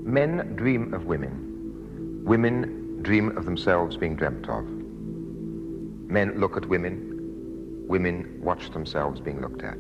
Men dream of women. Women dream of themselves being dreamt of. Men look at women. Women watch themselves being looked at.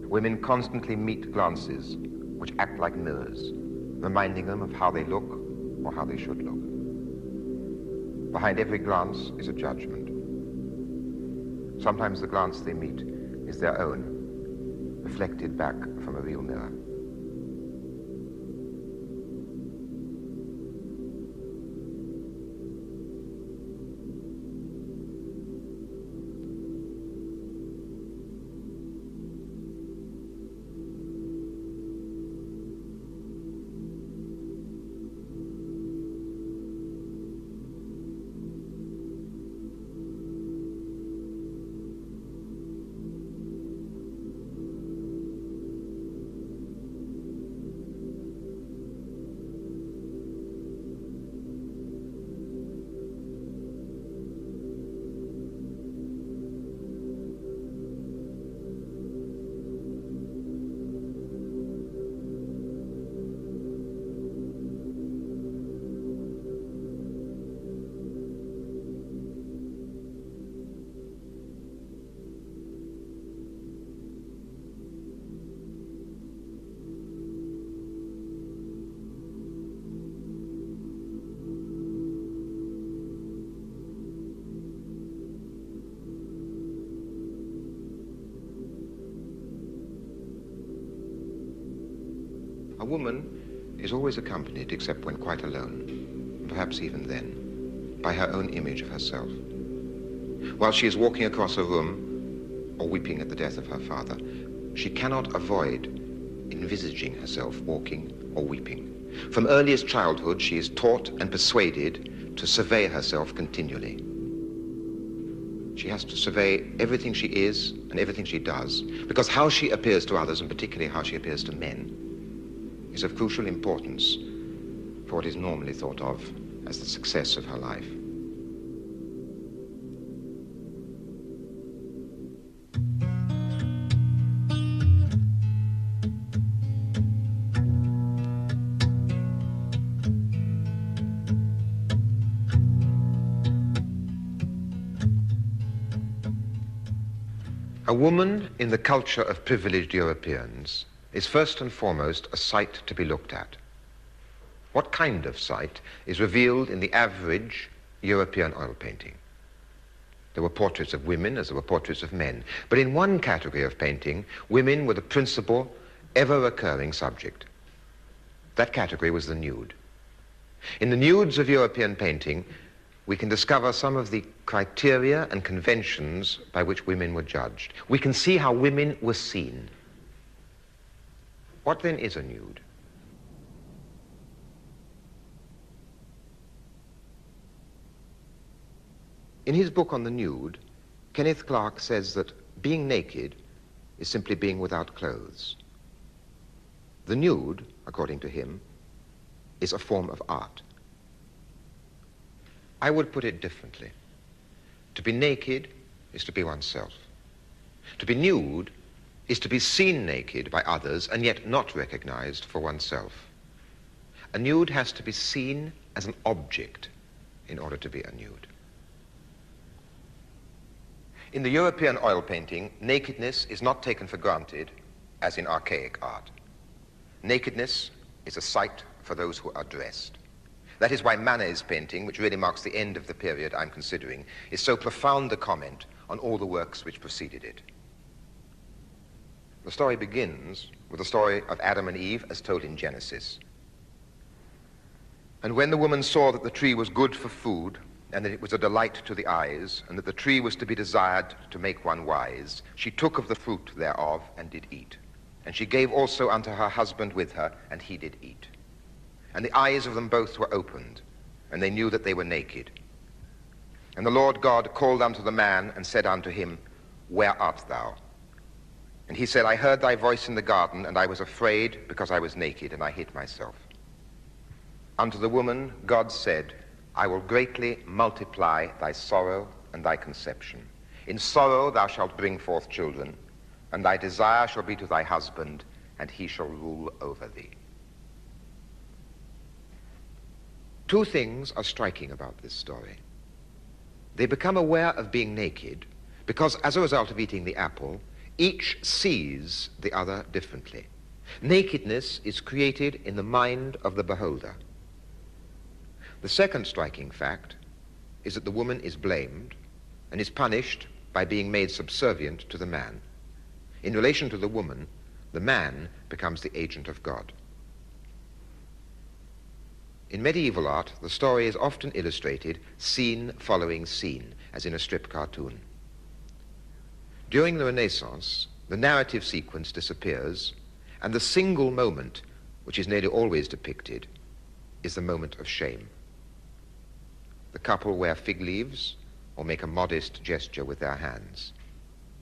Women constantly meet glances which act like mirrors, reminding them of how they look or how they should look. Behind every glance is a judgment. Sometimes the glance they meet is their own, reflected back from a real mirror. A woman is always accompanied, except when quite alone, perhaps even then, by her own image of herself. While she is walking across a room or weeping at the death of her father, she cannot avoid envisaging herself walking or weeping. From earliest childhood, she is taught and persuaded to survey herself continually. She has to survey everything she is and everything she does, because how she appears to others, and particularly how she appears to men, is of crucial importance for what is normally thought of as the success of her life. A woman in the culture of privileged Europeans is first and foremost a sight to be looked at. What kind of sight is revealed in the average European oil painting? There were portraits of women as there were portraits of men, but in one category of painting, women were the principal, ever-recurring subject. That category was the nude. In the nudes of European painting, we can discover some of the criteria and conventions by which women were judged. We can see how women were seen. What then is a nude? In his book on the nude, Kenneth Clark says that being naked is simply being without clothes. The nude, according to him, is a form of art. I would put it differently. To be naked is to be oneself. To be nude is to be seen naked by others and yet not recognized for oneself. A nude has to be seen as an object in order to be a nude. In the European oil painting, nakedness is not taken for granted as in archaic art. Nakedness is a sight for those who are dressed. That is why Manet's painting, which really marks the end of the period I'm considering, is so profound a comment on all the works which preceded it. The story begins with the story of Adam and Eve as told in Genesis. And when the woman saw that the tree was good for food, and that it was a delight to the eyes, and that the tree was to be desired to make one wise, she took of the fruit thereof and did eat. And she gave also unto her husband with her, and he did eat. And the eyes of them both were opened, and they knew that they were naked. And the Lord God called unto the man, and said unto him, Where art thou? And he said, I heard thy voice in the garden, and I was afraid, because I was naked, and I hid myself. Unto the woman God said, I will greatly multiply thy sorrow and thy conception. In sorrow thou shalt bring forth children, and thy desire shall be to thy husband, and he shall rule over thee. Two things are striking about this story. They become aware of being naked because, as a result of eating the apple, each sees the other differently. Nakedness is created in the mind of the beholder. The second striking fact is that the woman is blamed and is punished by being made subservient to the man. In relation to the woman, the man becomes the agent of God. In medieval art, the story is often illustrated scene following scene, as in a strip cartoon. During the Renaissance, the narrative sequence disappears, and the single moment, which is nearly always depicted, is the moment of shame. The couple wear fig leaves or make a modest gesture with their hands.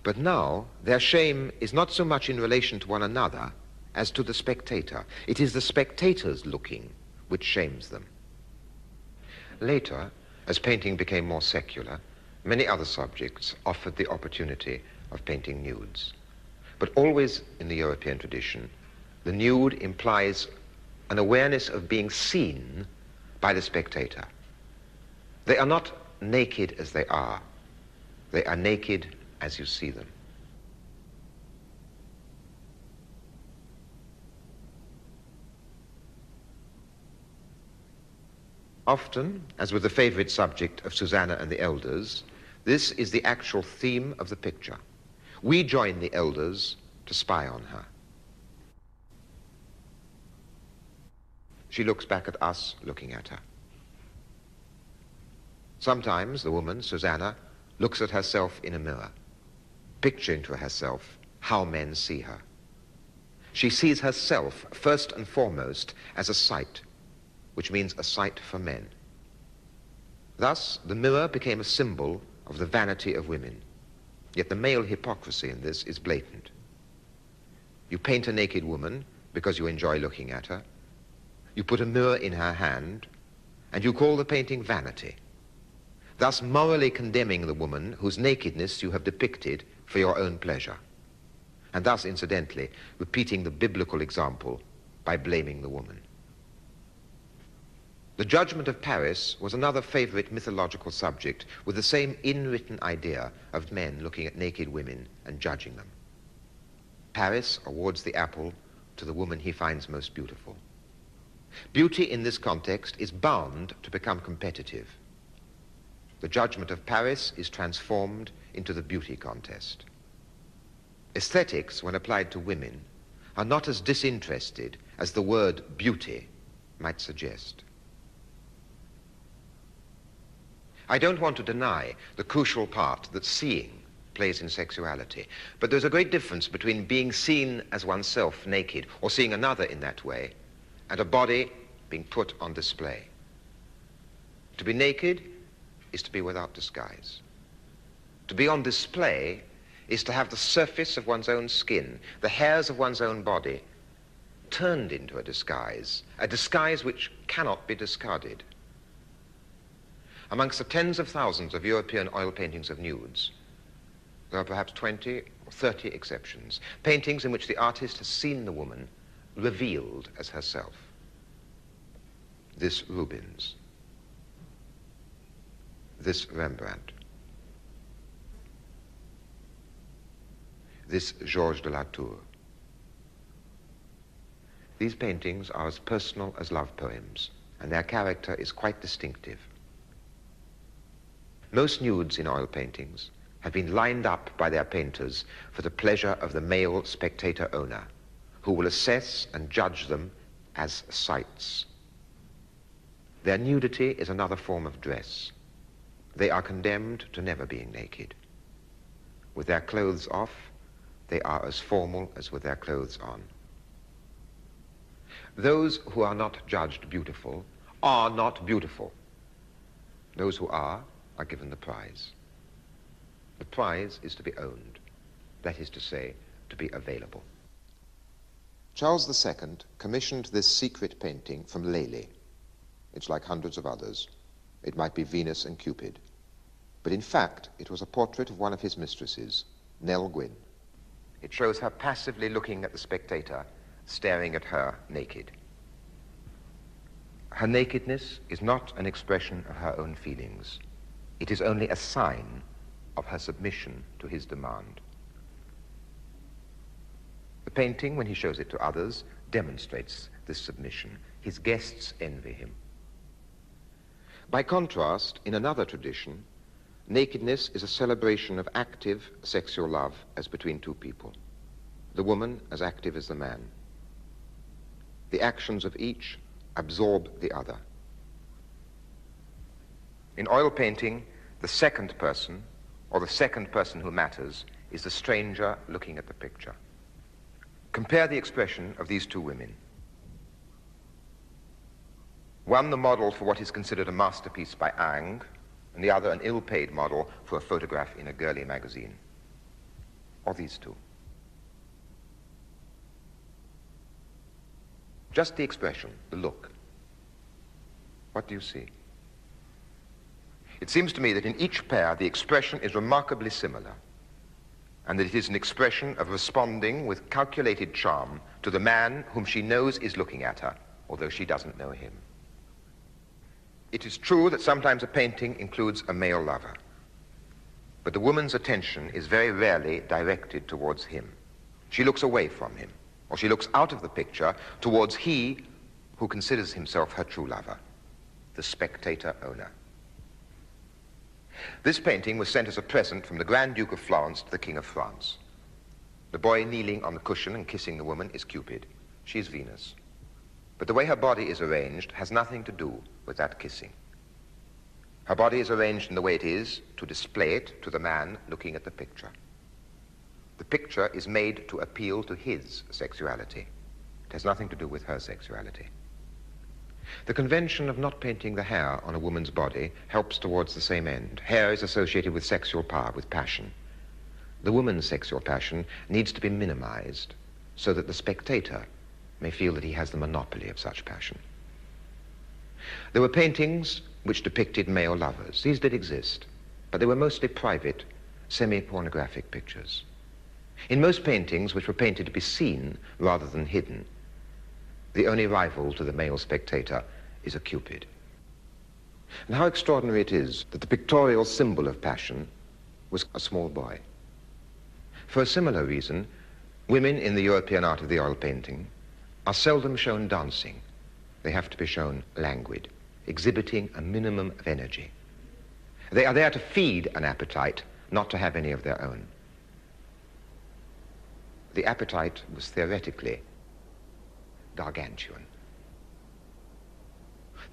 But now, their shame is not so much in relation to one another as to the spectator. It is the spectator's looking which shames them. Later, as painting became more secular, many other subjects offered the opportunity of painting nudes. But always in the European tradition, the nude implies an awareness of being seen by the spectator. They are not naked as they are. They are naked as you see them. Often, as with the favorite subject of Susanna and the elders, this is the actual theme of the picture. We join the elders to spy on her. She looks back at us looking at her. Sometimes the woman, Susanna, looks at herself in a mirror, picturing to herself how men see her. She sees herself first and foremost as a sight, which means a sight for men. Thus, the mirror became a symbol of the vanity of women. Yet the male hypocrisy in this is blatant. You paint a naked woman because you enjoy looking at her. You put a mirror in her hand, and you call the painting vanity, thus morally condemning the woman whose nakedness you have depicted for your own pleasure, and thus, incidentally, repeating the biblical example by blaming the woman. The Judgment of Paris was another favorite mythological subject with the same in-written idea of men looking at naked women and judging them. Paris awards the apple to the woman he finds most beautiful. Beauty in this context is bound to become competitive. The Judgment of Paris is transformed into the beauty contest. Aesthetics, when applied to women, are not as disinterested as the word beauty might suggest. I don't want to deny the crucial part that seeing plays in sexuality, but there's a great difference between being seen as oneself naked or seeing another in that way and a body being put on display. To be naked is to be without disguise. To be on display is to have the surface of one's own skin, the hairs of one's own body, turned into a disguise which cannot be discarded. Amongst the tens of thousands of European oil paintings of nudes, there are perhaps 20 or 30 exceptions, paintings in which the artist has seen the woman revealed as herself. This Rubens, this Rembrandt, this Georges de la Tour. These paintings are as personal as love poems, and their character is quite distinctive. Most nudes in oil paintings have been lined up by their painters for the pleasure of the male spectator owner, who will assess and judge them as sights. Their nudity is another form of dress. they are condemned to never being naked. With their clothes off, they are as formal as with their clothes on. Those who are not judged beautiful are not beautiful. Those who are given the prize. The prize is to be owned, that is to say, to be available. Charles II commissioned this secret painting from Lely. It's like hundreds of others. It might be Venus and Cupid. But in fact, it was a portrait of one of his mistresses, Nell Gwynn. It shows her passively looking at the spectator, staring at her naked. Her nakedness is not an expression of her own feelings. It is only a sign of her submission to his demand. The painting, when he shows it to others, demonstrates this submission. His guests envy him. By contrast, in another tradition, nakedness is a celebration of active sexual love as between two people, the woman as active as the man. The actions of each absorb the other. In oil painting, the second person, or the second person who matters, is the stranger looking at the picture. Compare the expression of these two women. One the model for what is considered a masterpiece by Ingres, and the other an ill-paid model for a photograph in a girly magazine. Or these two. Just the expression, the look. What do you see? It seems to me that in each pair the expression is remarkably similar, and that it is an expression of responding with calculated charm to the man whom she knows is looking at her, although she doesn't know him. It is true that sometimes a painting includes a male lover, but the woman's attention is very rarely directed towards him. She looks away from him, or she looks out of the picture towards he who considers himself her true lover, the spectator owner. This painting was sent as a present from the Grand Duke of Florence to the King of France. The boy kneeling on the cushion and kissing the woman is Cupid. She is Venus. But the way her body is arranged has nothing to do with that kissing. Her body is arranged in the way it is to display it to the man looking at the picture. The picture is made to appeal to his sexuality. It has nothing to do with her sexuality. The convention of not painting the hair on a woman's body helps towards the same end. Hair is associated with sexual power, with passion. The woman's sexual passion needs to be minimized so that the spectator may feel that he has the monopoly of such passion. There were paintings which depicted male lovers. These did exist, but they were mostly private, semi-pornographic pictures. In most paintings which were painted to be seen rather than hidden, the only rival to the male spectator is a Cupid. And how extraordinary it is that the pictorial symbol of passion was a small boy. For a similar reason, women in the European art of the oil painting are seldom shown dancing. They have to be shown languid, exhibiting a minimum of energy. They are there to feed an appetite, not to have any of their own. The appetite was theoretically gargantuan.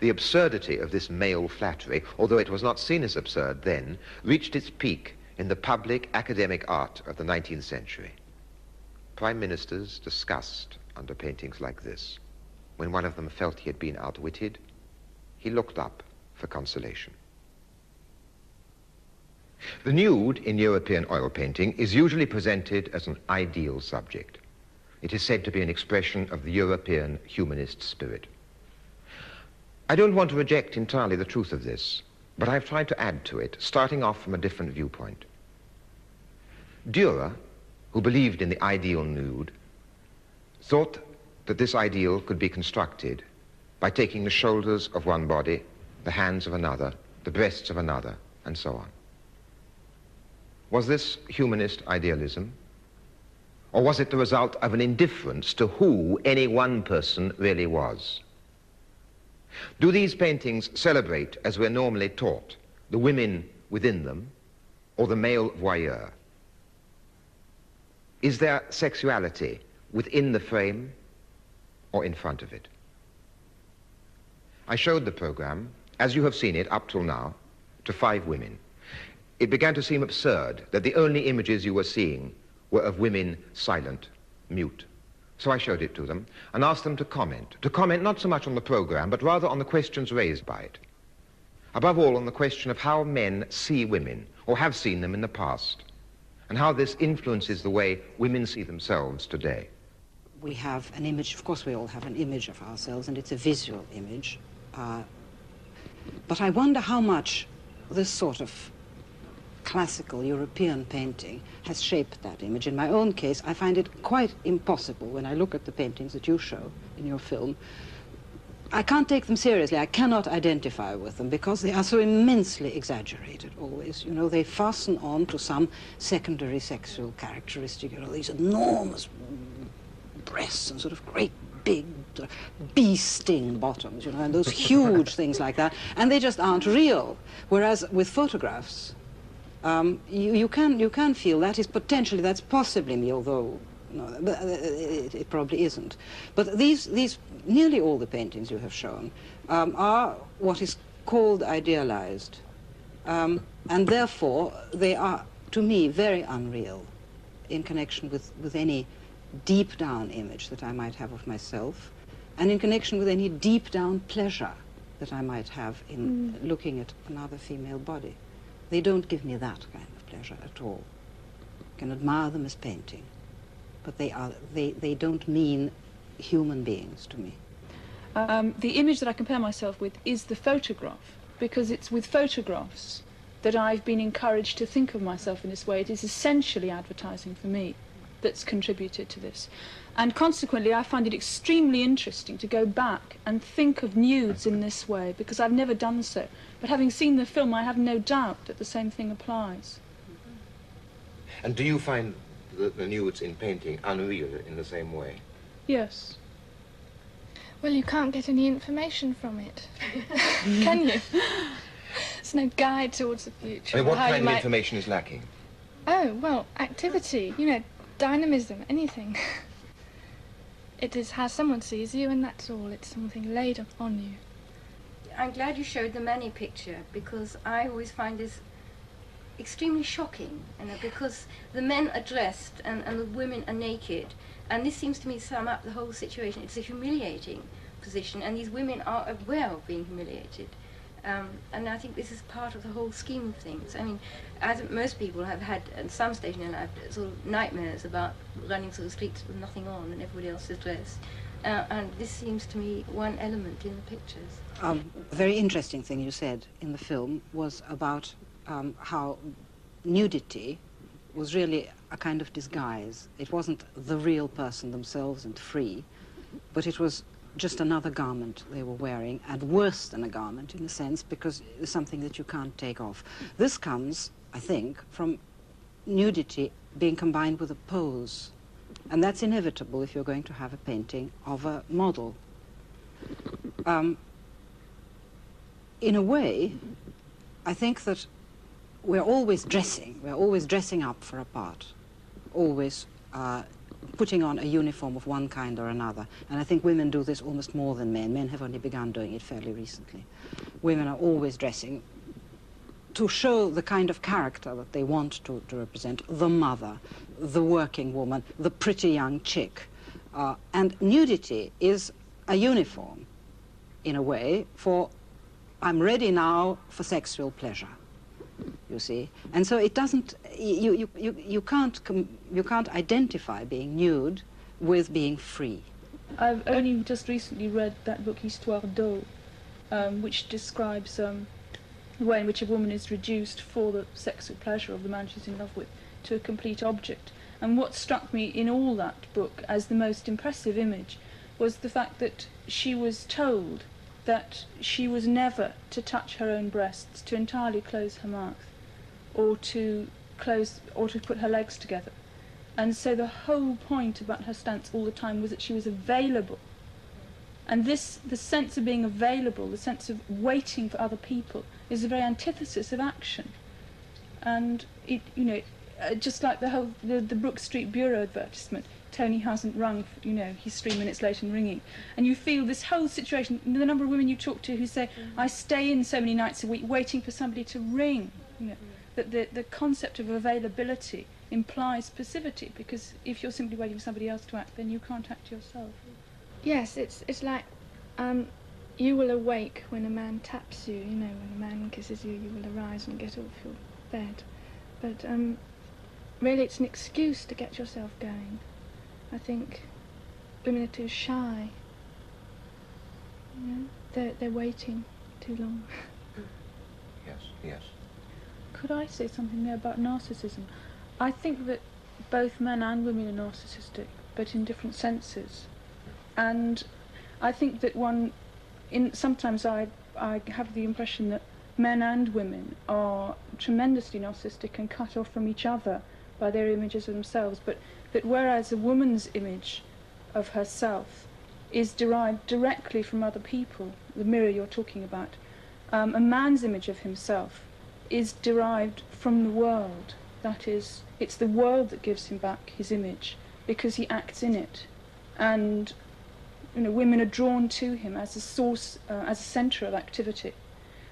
The absurdity of this male flattery, although it was not seen as absurd then, reached its peak in the public academic art of the 19th century. Prime ministers discussed under paintings like this. When one of them felt he had been outwitted, he looked up for consolation. The nude in European oil painting is usually presented as an ideal subject. It is said to be an expression of the European humanist spirit. I don't want to reject entirely the truth of this, but I've tried to add to it, starting off from a different viewpoint. Dürer, who believed in the ideal nude, thought that this ideal could be constructed by taking the shoulders of one body, the hands of another, the breasts of another, and so on. Was this humanist idealism? Or was it the result of an indifference to who any one person really was? Do these paintings celebrate, as we're normally taught, the women within them, or the male voyeur? Is there sexuality within the frame or in front of it? I showed the program, as you have seen it up till now, to 5 women. It began to seem absurd that the only images you were seeing were of women silent, mute. So I showed it to them and asked them to comment not so much on the program, but rather on the questions raised by it. Above all, on the question of how men see women, or have seen them in the past, and how this influences the way women see themselves today. We have an image, of course we all have an image of ourselves, and it's a visual image. But I wonder how much this sort of classical European painting has shaped that image. In my own case, I find it quite impossible when I look at the paintings that you show in your film. I can't take them seriously. I cannot identify with them because they are so immensely exaggerated always. You know, they fasten on to some secondary sexual characteristic, you know, these enormous breasts and sort of great big bee-sting bottoms, you know, and those huge things like that, and they just aren't real. Whereas with photographs, you can feel that is potentially, that's possibly me, although no, it probably isn't. But these nearly all the paintings you have shown are what is called idealized, and therefore they are, to me, very unreal in connection with any deep down image that I might have of myself, and in connection with any deep down pleasure that I might have in looking at another female body. They don't give me that kind of pleasure at all. I can admire them as painting, but they don't mean human beings to me. The image that I compare myself with is the photograph, because it's with photographs that I've been encouraged to think of myself in this way. It is essentially advertising for me that's contributed to this. And consequently, I find it extremely interesting to go back and think of nudes in this way, because I've never done so. But having seen the film, I have no doubt that the same thing applies. And do you find the nudes in painting unreal in the same way? Yes. Well, you can't get any information from it, can you? There's no guide towards the future. I mean, what kind of information is lacking? Oh, well, activity, you know, dynamism, anything. It is how someone sees you, and that's all. It's something laid upon you. I'm glad you showed the Manny picture, because I always find this extremely shocking, you know, because the men are dressed and the women are naked, and this seems to me to sum up the whole situation. It's a humiliating position, and these women are aware of being humiliated. And I think this is part of the whole scheme of things. I mean, as most people have had at some stage in their life sort of nightmares about running through the streets with nothing on and everybody else is dressed. And this seems to me one element in the pictures. A very interesting thing you said in the film was about how nudity was really a kind of disguise. It wasn't the real person themselves and free, but it was just another garment they were wearing, and worse than a garment in a sense, because it's something that you can't take off. This comes, I think, from nudity being combined with a pose, and that's inevitable if you're going to have a painting of a model. In a way, I think that we're always dressing up for a part, always putting on a uniform of one kind or another. And I think women do this almost more than men. Men have only begun doing it fairly recently. Women are always dressing to show the kind of character that they want to represent: the mother, the working woman, the pretty young chick. And nudity is a uniform, in a way, for I'm ready now for sexual pleasure, you see. And so it doesn't, you can't identify being nude with being free. I've only just recently read that book, Histoire d'eau, which describes the way in which a woman is reduced for the sexual pleasure of the man she's in love with to a complete object. And what struck me in all that book as the most impressive image was the fact that she was told that she was never to touch her own breasts, to entirely close her mouth, or to put her legs together. And so the whole point about her stance all the time was that she was available. And this, the sense of being available, the sense of waiting for other people, is the very antithesis of action. And it, you know, just like the Brook Street Bureau advertisement, Tony hasn't rung, you know, he's 3 minutes late and ringing. And you feel this whole situation, the number of women you talk to who say, I stay in so many nights a week waiting for somebody to ring. You know, that the concept of availability implies passivity, because if you're simply waiting for somebody else to act, then you can't act yourself. Yes, it's like you will awake when a man taps you, you know, when a man kisses you, you will arise and get off your bed. But really it's an excuse to get yourself going. I think women are too shy. You know, they're waiting too long. Yes, yes. Could I say something there about narcissism? I think that both men and women are narcissistic, but in different senses. And I think that sometimes I have the impression that men and women are tremendously narcissistic and cut off from each other by their images of themselves, but that whereas a woman's image of herself is derived directly from other people, the mirror you're talking about, a man's image of himself is derived from the world. That is, it's the world that gives him back his image because he acts in it. And you know, women are drawn to him as a source, as a centre of activity,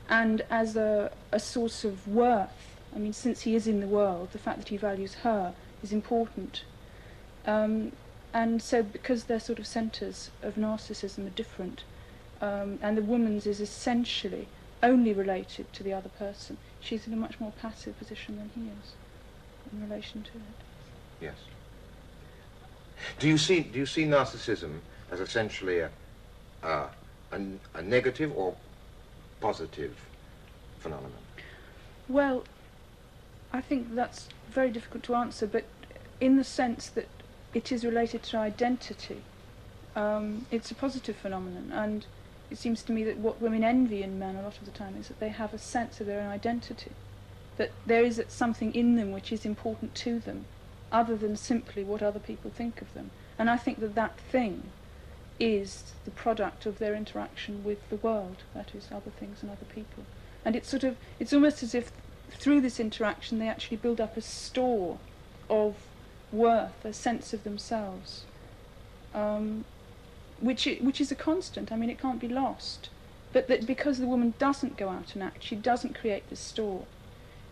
and as a source of worth. I mean, since he is in the world, the fact that he values her is important. And so because they're sort of centres of narcissism are different, and the woman's is essentially only related to the other person, she's in a much more passive position than he is in relation to it. Yes. Do you see narcissism as essentially a negative or positive phenomenon? Well, I think that's very difficult to answer, but in the sense that it is related to identity, it's a positive phenomenon, and it seems to me that what women envy in men a lot of the time is that they have a sense of their own identity, that there is something in them which is important to them, other than simply what other people think of them. And I think that that thing is the product of their interaction with the world, that is, other things and other people. And it's almost as if through this interaction they actually build up a store of worth, a sense of themselves, which is a constant. I mean, it can't be lost. But that because the woman doesn't go out and act, she doesn't create this store.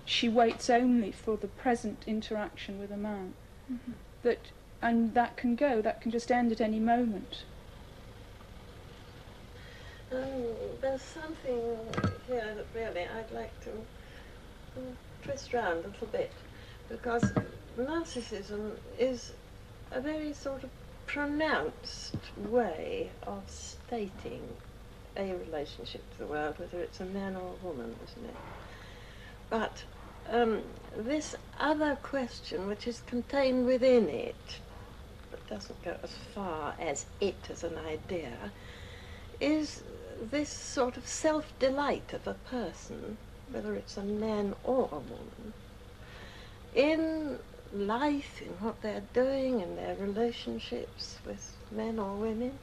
She waits only for the present interaction with a man. Mm-hmm. And that can just end at any moment. There's something here that really I'd like to twist round a little bit, because narcissism is a very sort of pronounced way of stating a relationship to the world, whether it's a man or a woman, isn't it? But this other question, which is contained within it, but doesn't go as far as it as an idea, is this sort of self-delight of a person, whether it's a man or a woman, in life, in what they're doing, in their relationships with men or women.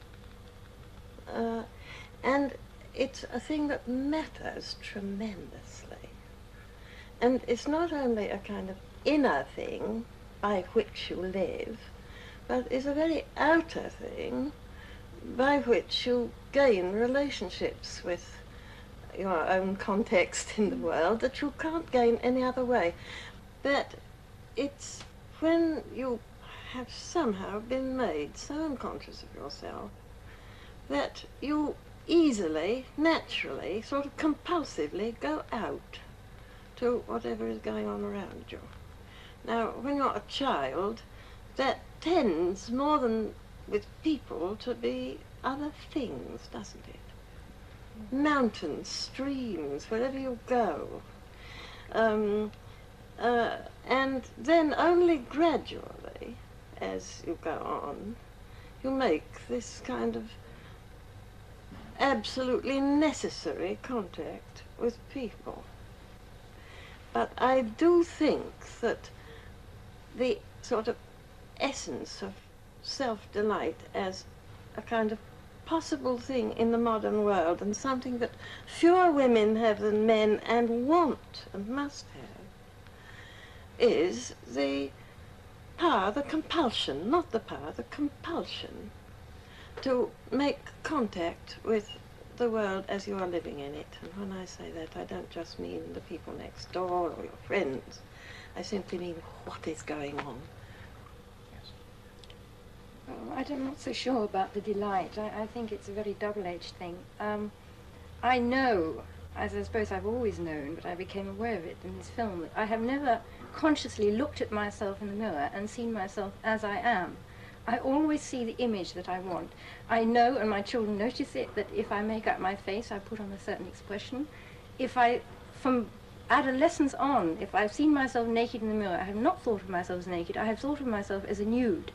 And it's a thing that matters tremendously. And it's not only a kind of inner thing by which you live, but it's a very outer thing by which you gain relationships with your own context in the world that you can't gain any other way. That it's when you have somehow been made so unconscious of yourself that you easily, naturally, sort of compulsively go out to whatever is going on around you. Now, when you're a child, that tends, more than with people, to be other things, doesn't it? Mountains, streams, wherever you go. And then only gradually, as you go on, you make this kind of absolutely necessary contact with people. But I do think that the sort of essence of self-delight as a kind of possible thing in the modern world, and something that fewer women have than men and want and must have, is the power, the compulsion, not the power, the compulsion to make contact with the world as you are living in it. And when I say that, I don't just mean the people next door or your friends. I simply mean what is going on. Oh, I'm not so sure about the delight. I think it's a very double-edged thing. I know, as I suppose I've always known, but I became aware of it in this film, that I have never consciously looked at myself in the mirror and seen myself as I am. I always see the image that I want. I know, and my children notice it, that if I make up my face, I put on a certain expression. If I, from adolescence on, if I've seen myself naked in the mirror, I have not thought of myself as naked, I have thought of myself as a nude.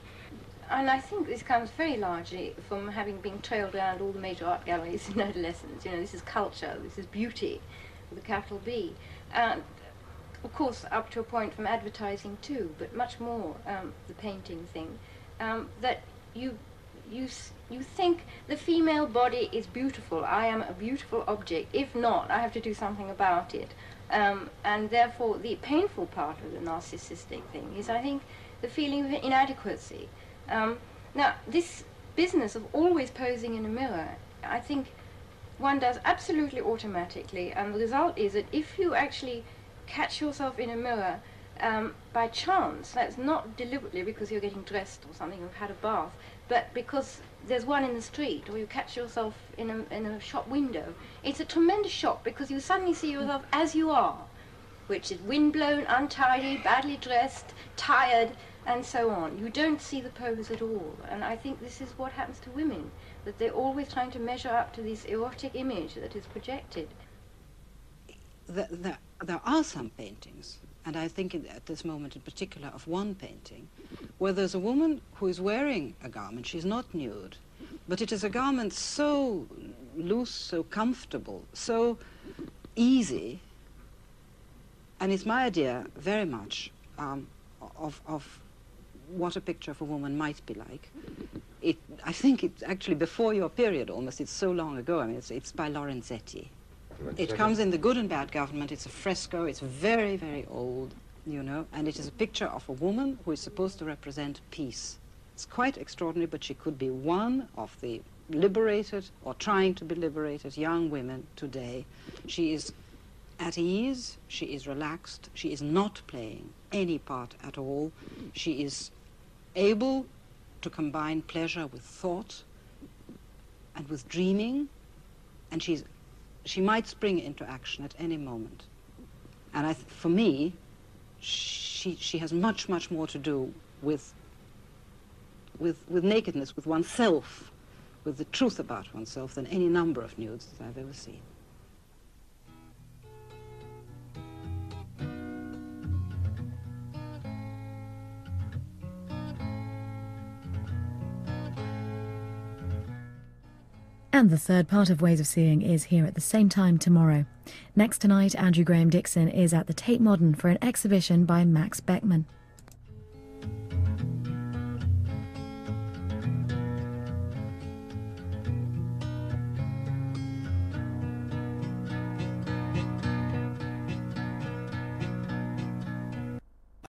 And I think this comes very largely from having been trailed around all the major art galleries in adolescence. You know, this is culture, this is beauty, with a capital B. And of course, up to a point from advertising too, but much more the painting thing. That you think the female body is beautiful. I am a beautiful object. If not, I have to do something about it. And therefore, the painful part of the narcissistic thing is, I think, the feeling of inadequacy. Now, this business of always posing in a mirror, I think one does absolutely automatically, and the result is that if you actually catch yourself in a mirror by chance, that's not deliberately because you're getting dressed or something, or had a bath, but because there's one in the street, or you catch yourself in a shop window, it's a tremendous shock because you suddenly see yourself as you are, which is windblown, untidy, badly dressed, tired, and so on. You don't see the pose at all. And I think this is what happens to women, that they're always trying to measure up to this erotic image that is projected. There are some paintings, and I think at this moment in particular of one painting, where there's a woman who is wearing a garment. She's not nude, but it is a garment so loose, so comfortable, so easy, and it's my idea very much of what a picture of a woman might be like. I think it's actually before your period almost. It's so long ago. I mean, it's by Lorenzetti. It comes in The Good and Bad Government. It's a fresco. It's very, very old, you know, and it is a picture of a woman who is supposed to represent peace. It's quite extraordinary, but she could be one of the liberated or trying to be liberated young women today. She is at ease, she is relaxed, she is not playing any part at all. She is able to combine pleasure with thought and with dreaming, and she might spring into action at any moment. And for me, she has much, much more to do with nakedness, with oneself, with the truth about oneself than any number of nudes that I've ever seen. And the third part of Ways of Seeing is here at the same time tomorrow. Next tonight, Andrew Graham Dixon is at the Tate Modern for an exhibition by Max Beckman.